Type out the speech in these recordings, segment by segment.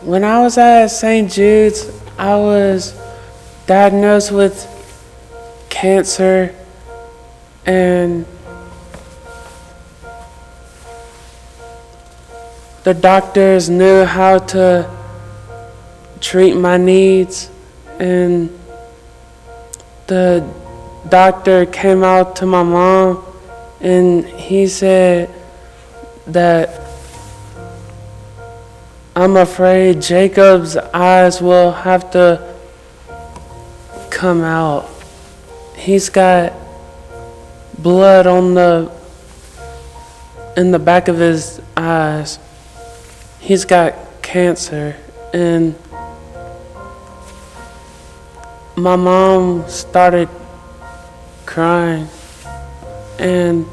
When I was at St. Jude's, I was diagnosed with cancer, and the doctors knew how to treat my needs, and the doctor came out to my mom and he said that I'm afraid Jacob's eyes will have to come out. He's got blood in the back of his eyes. He's got cancer, and my mom started crying, and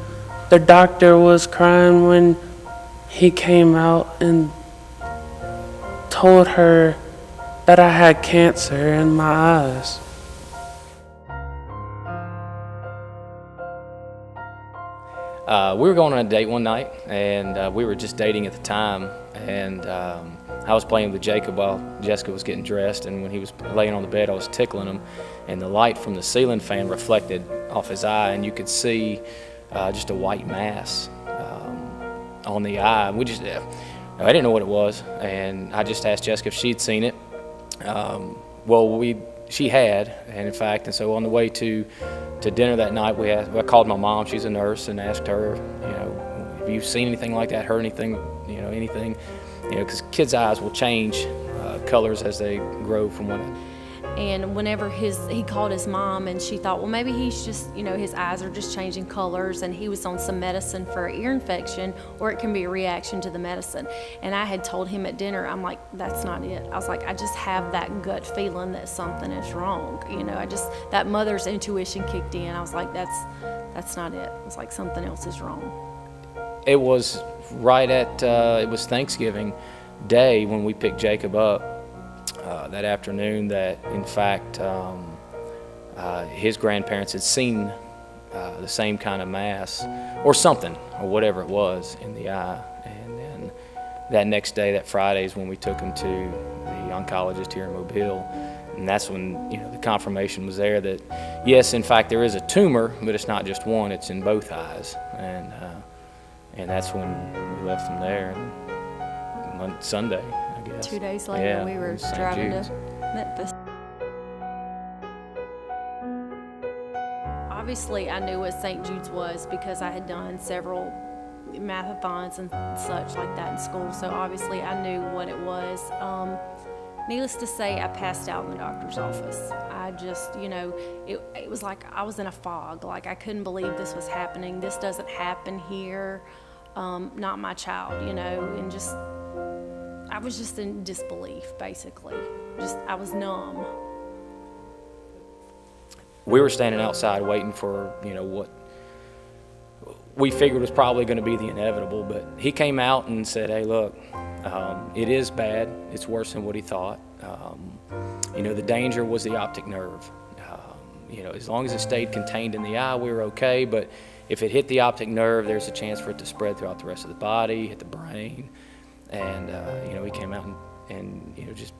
the doctor was crying when he came out and told her that I had cancer in my eyes. We were going on a date one night, and we were just dating at the time, and I was playing with Jacob while Jessica was getting dressed, and when he was laying on the bed, I was tickling him, and the light from the ceiling fan reflected off his eye, and you could see just a white mass on the eye. I didn't know what it was, and I just asked Jessica if she'd seen it. She had, and in fact, and so on the way to dinner that night, I called my mom. She's a nurse, and asked her, have you seen anything like that? Heard anything? Anything? Because kids' eyes will change colors as they grow from one. And whenever he called his mom, and she thought, well, maybe he's just, his eyes are just changing colors, and he was on some medicine for an ear infection, or it can be a reaction to the medicine. And I had told him at dinner, I'm like, that's not it. I was like, I just have that gut feeling that something is wrong. That mother's intuition kicked in. I was like, that's not it. It's like something else is wrong. It was right at, it was Thanksgiving Day when we picked Jacob up. That afternoon, that in fact his grandparents had seen the same kind of mass or something or whatever it was in the eye. And then that next day, that Friday, is when we took him to the oncologist here in Mobile, and that's when the confirmation was there that yes, in fact, there is a tumor, but it's not just one; it's in both eyes. And that's when we left from there. And on Sunday, I guess. 2 days later, we were driving to Memphis. Obviously, I knew what St. Jude's was because I had done several mathathons and such like that in school, so obviously I knew what it was. Needless to say, I passed out in the doctor's office. I just, it was like I was in a fog. Like, I couldn't believe this was happening. This doesn't happen here. Not my child, and just, I was just in disbelief, basically. I was numb. We were standing outside waiting for, what we figured was probably going to be the inevitable, but he came out and said, hey, look, it is bad. It's worse than what he thought. The danger was the optic nerve. As long as it stayed contained in the eye, we were okay, but if it hit the optic nerve, there's a chance for it to spread throughout the rest of the body, hit the brain. And, he came out and just,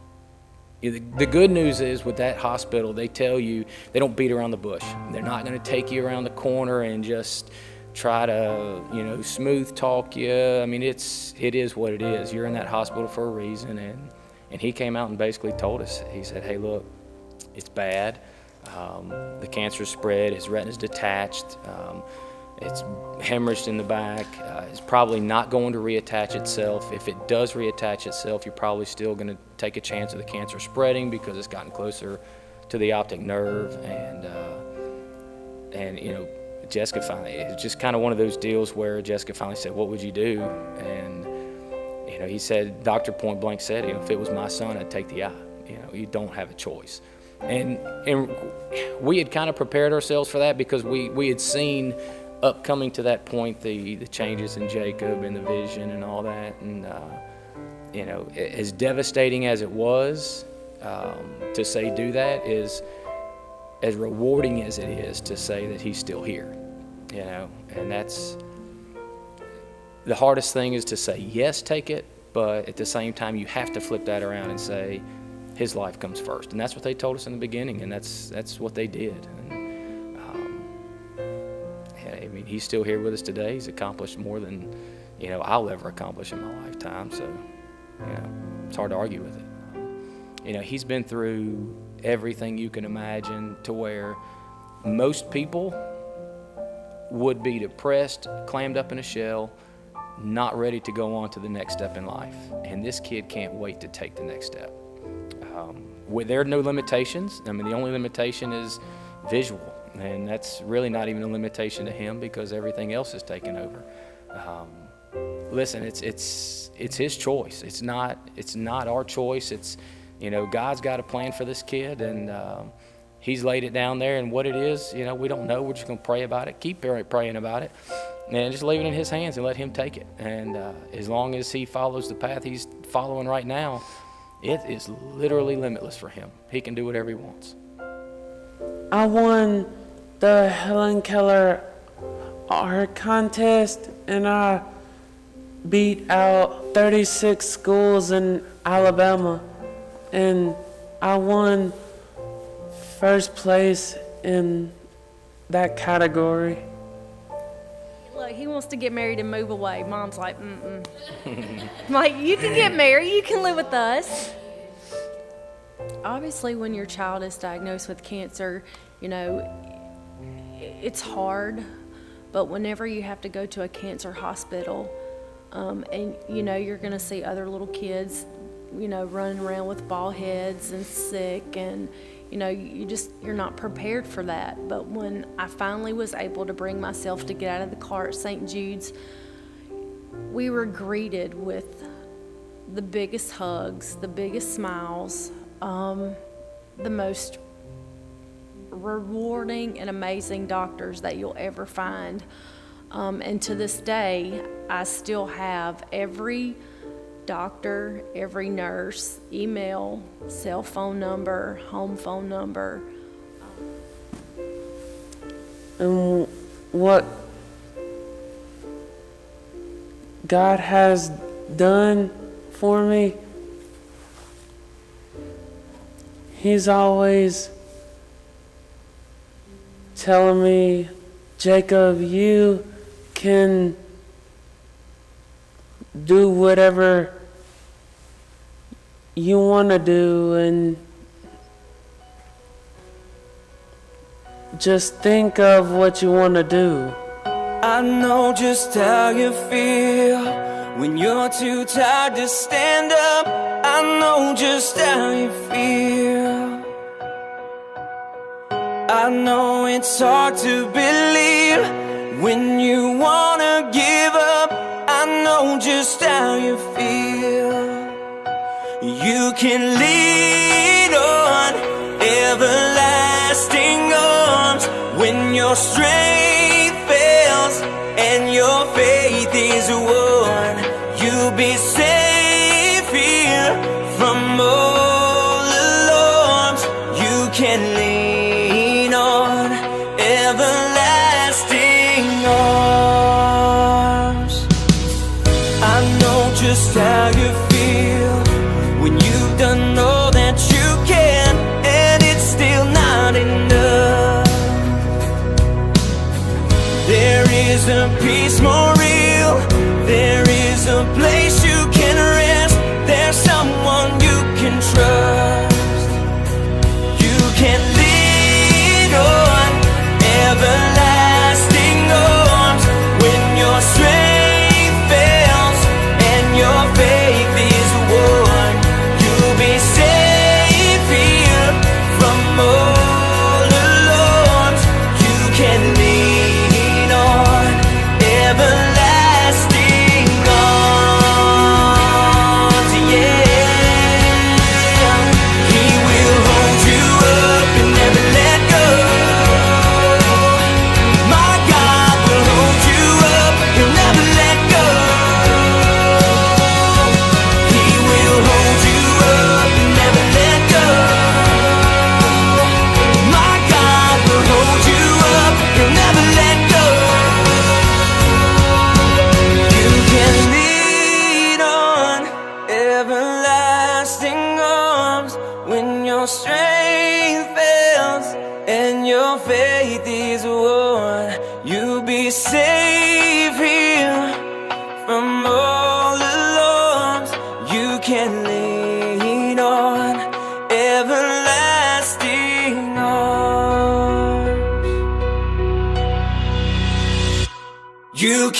the good news is with that hospital, they tell you, they don't beat around the bush. They're not going to take you around the corner and just try to, smooth talk you. I mean, it is what it is. You're in that hospital for a reason. And he came out and basically told us, he said, hey, look, it's bad. The cancer spread, his retina's detached. It's hemorrhaged in the back. It's probably not going to reattach itself. If it does reattach itself, you're probably still going to take a chance of the cancer spreading because it's gotten closer to the optic nerve. And Jessica finally, it's just kind of one of those deals where Jessica finally said, what would you do? And, he said, doctor point blank said, if it was my son, I'd take the eye. You don't have a choice. And we had kind of prepared ourselves for that because we had seen upcoming to that point the changes in Jacob and the vision and all that, and as devastating as it was to say do that, is as rewarding as it is to say that he's still here, and that's the hardest thing, is to say yes, take it, but at the same time, you have to flip that around and say, his life comes first. And that's what they told us in the beginning, and that's what they did. And, I mean, he's still here with us today. He's accomplished more than, I'll ever accomplish in my lifetime. So, it's hard to argue with it. He's been through everything you can imagine, to where most people would be depressed, clammed up in a shell, not ready to go on to the next step in life. And this kid can't wait to take the next step. There are no limitations. I mean, the only limitation is visual, and that's really not even a limitation to him, because everything else is taken over. Listen, it's his choice. It's not our choice. It's, God's got a plan for this kid, and he's laid it down there. And what it is, we don't know. We're just going to pray about it, keep praying about it, and just leave it in his hands and let him take it. And as long as he follows the path he's following right now, it is literally limitless for him. He can do whatever he wants. I won the Helen Keller art contest, and I beat out 36 schools in Alabama, and I won first place in that category. Look, he wants to get married and move away. Mom's like, like, you can get married, you can live with us. Obviously, when your child is diagnosed with cancer, it's hard, but whenever you have to go to a cancer hospital, and you're going to see other little kids, running around with bald heads and sick, and you're not prepared for that. But when I finally was able to bring myself to get out of the car at St Jude's, we were greeted with the biggest hugs, the biggest smiles, the most rewarding and amazing doctors that you'll ever find. And to this day, I still have every doctor, every nurse, email, cell phone number, home phone number. And what God has done for me, He's always telling me, Jacob, you can do whatever you want to do, and just think of what you want to do. I know just how you feel when you're too tired to stand up. I know just how you feel. I know it's hard to believe when you wanna give up. I know just how you feel. You can lean on everlasting arms when your strength fails and your faith is worn. You'll be safe here from all alarms. You can lean on everlasting arms. I know just how you feel when you've done all that you can and it's still not enough. There is a peace more real. There is a place you can rest. There's someone you can trust. You can lean on everlasting arms when your strength fails and your faith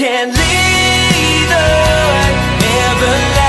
can lead the everlasting